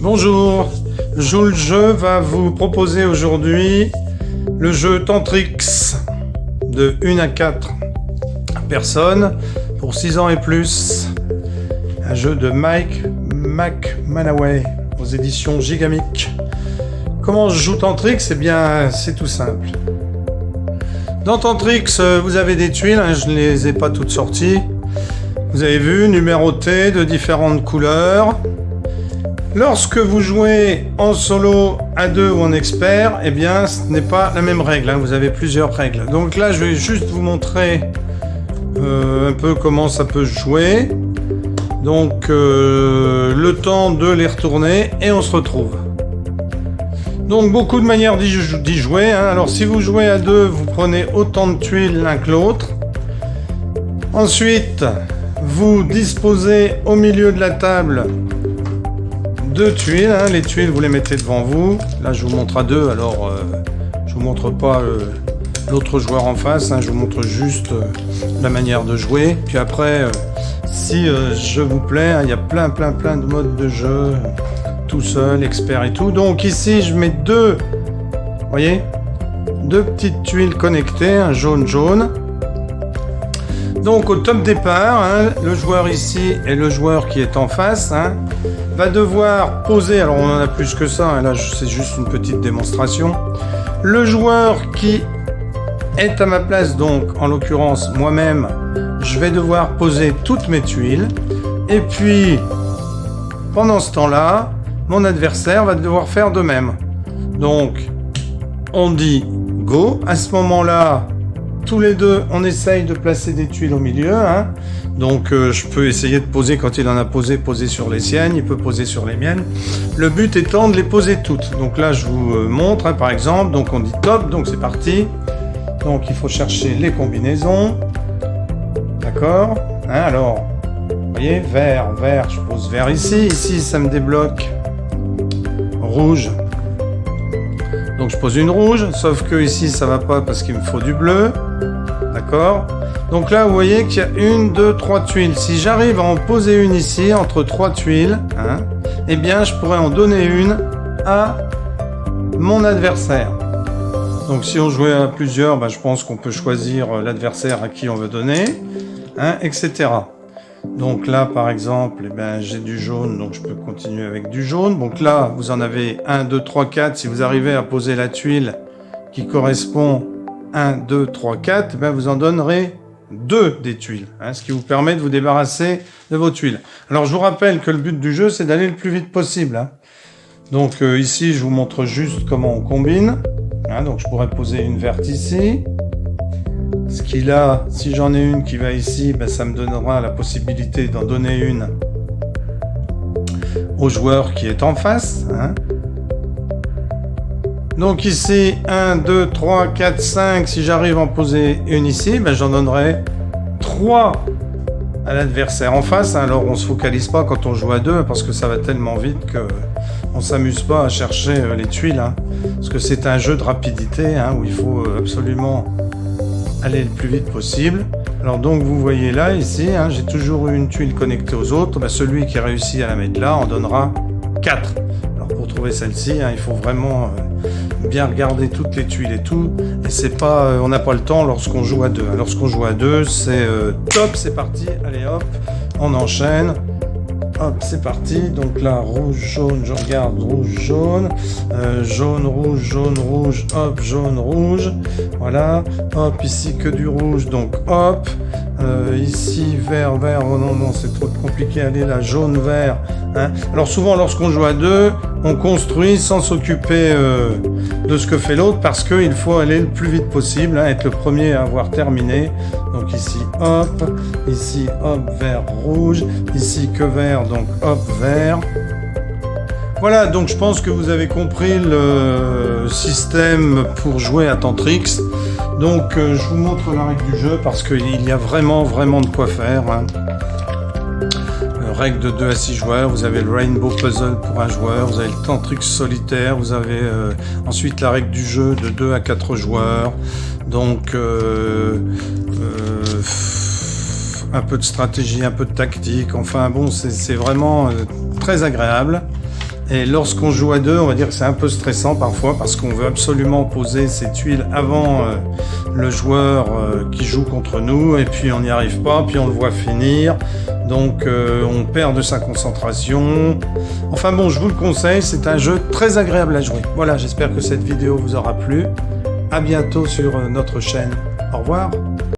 Bonjour, Joue le jeu va vous proposer aujourd'hui le jeu Tantrix de 1 à 4 personnes pour 6 ans et plus. Un jeu de Mike McManaway aux éditions Gigamic. Comment je joue Tantrix? Eh bien, c'est tout simple. Dans Tantrix, vous avez des tuiles, je ne les ai pas toutes sorties. Vous avez vu, numérotées de différentes couleurs. Lorsque vous jouez en solo, à 2 ou en expert, eh bien, ce n'est pas la même règle. Vous avez plusieurs règles. Donc là, je vais juste vous montrer un peu comment ça peut se jouer. Donc, le temps de les retourner et on se retrouve. Donc, beaucoup de manières d'y jouer. Alors, si vous jouez à 2, vous prenez autant de tuiles l'un que l'autre. Ensuite, vous disposez au milieu de la table 2 tuiles, les tuiles vous les mettez devant vous. Là je vous montre à 2, alors je vous montre pas l'autre joueur en face, je vous montre juste la manière de jouer. Puis après, si je vous plaît, il y a plein de modes de jeu, tout seul, expert et tout. Donc ici je mets 2, vous voyez, 2 petites tuiles connectées, un jaune. Donc au top départ, le joueur ici et le joueur qui est en face va devoir poser, alors on en a plus que ça, là c'est juste une petite démonstration. Le joueur qui est à ma place, donc en l'occurrence moi-même, je vais devoir poser toutes mes tuiles. Et puis, pendant ce temps-là, mon adversaire va devoir faire de même. Donc, on dit go. À ce moment-là, tous les deux, on essaye de placer des tuiles au milieu. Donc, je peux essayer de poser quand il en a poser sur les siennes. Il peut poser sur les miennes. Le but étant de les poser toutes. Donc là, je vous montre, par exemple. Donc, on dit top. Donc, c'est parti. Donc, il faut chercher les combinaisons. D'accord. Alors, vous voyez, vert. Je pose vert ici. Ici, ça me débloque rouge. Donc je pose une rouge, sauf que ici ça va pas parce qu'il me faut du bleu. D'accord? Donc là vous voyez qu'il y a 1, 2, 3 tuiles. Si j'arrive à en poser une ici, entre 3 tuiles, eh bien je pourrais en donner une à mon adversaire. Donc si on jouait à plusieurs, je pense qu'on peut choisir l'adversaire à qui on veut donner, etc. Donc là, par exemple, j'ai du jaune, donc je peux continuer avec du jaune. Donc là, vous en avez 1, 2, 3, 4. Si vous arrivez à poser la tuile qui correspond 1, 2, 3, 4, vous en donnerez 2 des tuiles, ce qui vous permet de vous débarrasser de vos tuiles. Alors, je vous rappelle que le but du jeu, c'est d'aller le plus vite possible. Donc ici, je vous montre juste comment on combine. Donc je pourrais poser une verte ici. Ce qu'il a, si j'en ai une qui va ici, ça me donnera la possibilité d'en donner une au joueur qui est en face. Donc ici, 1, 2, 3, 4, 5. Si j'arrive à en poser une ici, j'en donnerai 3 à l'adversaire en face. Alors on ne se focalise pas quand on joue à 2 parce que ça va tellement vite qu'on ne s'amuse pas à chercher les tuiles. Parce que c'est un jeu de rapidité où il faut absolument aller le plus vite possible. Alors donc vous voyez là, ici, j'ai toujours eu une tuile connectée aux autres. Celui qui a réussi à la mettre là en donnera 4. Alors pour trouver celle-ci, il faut vraiment bien regarder toutes les tuiles et tout. Et c'est pas, on n'a pas le temps lorsqu'on joue à 2. Lorsqu'on joue à 2, c'est top, c'est parti. Allez hop, on enchaîne. Hop, c'est parti. Donc là, rouge, jaune, je regarde, rouge, jaune. Jaune, rouge, hop, jaune, rouge. Voilà. Hop, ici que du rouge, donc hop. Ici, vert, oh non, c'est trop compliqué. Allez là, jaune, vert. Alors souvent, lorsqu'on joue à 2, on construit sans s'occuper de ce que fait l'autre parce qu'il faut aller le plus vite possible, être le premier à avoir terminé. Donc ici, hop, vert, rouge. Ici, que vert, donc hop, vert. Voilà, donc je pense que vous avez compris le système pour jouer à Tantrix. Donc je vous montre la règle du jeu parce qu'il y a vraiment de quoi faire. Règle de 2 à 6 joueurs, vous avez le Rainbow Puzzle pour un joueur, vous avez le Tantrix solitaire, vous avez ensuite la règle du jeu de 2 à 4 joueurs. Donc un peu de stratégie, un peu de tactique, enfin bon, c'est vraiment très agréable. Et lorsqu'on joue à deux, on va dire que c'est un peu stressant parfois parce qu'on veut absolument poser ses tuiles avant le joueur qui joue contre nous et puis on n'y arrive pas, puis on le voit finir. Donc on perd de sa concentration. Enfin bon, je vous le conseille, c'est un jeu très agréable à jouer. Voilà, j'espère que cette vidéo vous aura plu. À bientôt sur notre chaîne. Au revoir.